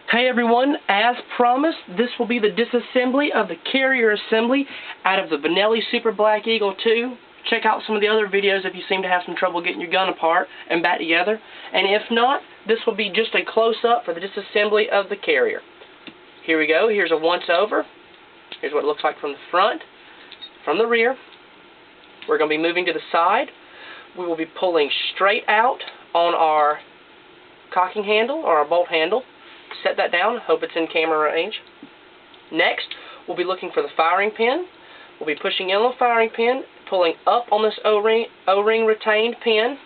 Hey everyone, as promised, this will be the disassembly of the carrier assembly out of the Benelli Super Black Eagle 2. Check out some of the other videos if you seem to have some trouble getting your gun apart and back together. And if not, this will be just a close-up for the disassembly of the carrier. Here we go. Here's a once-over. Here's what it looks like from the front, from the rear. We're going to be moving to the side. We will be pulling straight out on our cocking handle or our bolt handle. Set that down. Hope it's in camera range. Next, we'll be looking for the firing pin. We'll be pushing in on the firing pin, pulling up on this O-ring retained pin.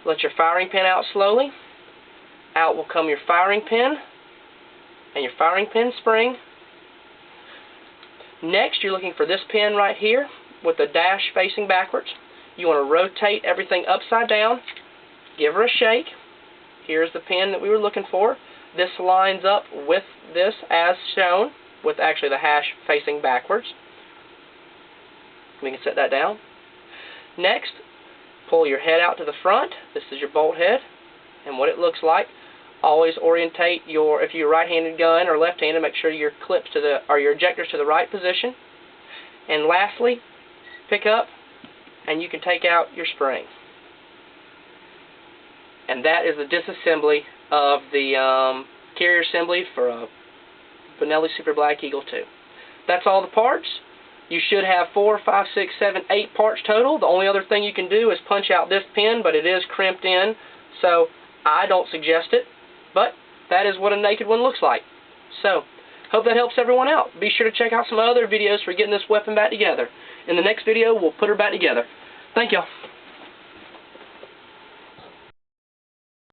Let your firing pin out slowly. Out will come your firing pin and your firing pin spring. Next, you're looking for this pin right here with the dash facing backwards. You want to rotate everything upside down. Give her a shake. Here's the pin that we were looking for. This lines up with this as shown, with actually the hash facing backwards. We can set that down. Next, pull your head out to the front. This is your bolt head and what it looks like. Always orientate your, if you're right-handed gun or left-handed, make sure your clips to the, or your ejectors to the right position. And lastly, pick up and you can take out your spring. And that is the disassembly of the carrier assembly for a Benelli Super Black Eagle 2. That's all the parts. You should have 4, 5, 6, 7, 8 parts total. The only other thing you can do is punch out this pin, but it is crimped in, so I don't suggest it. But that is what a naked one looks like. So, hope that helps everyone out. Be sure to check out some other videos for getting this weapon back together. In the next video, we'll put her back together. Thank y'all.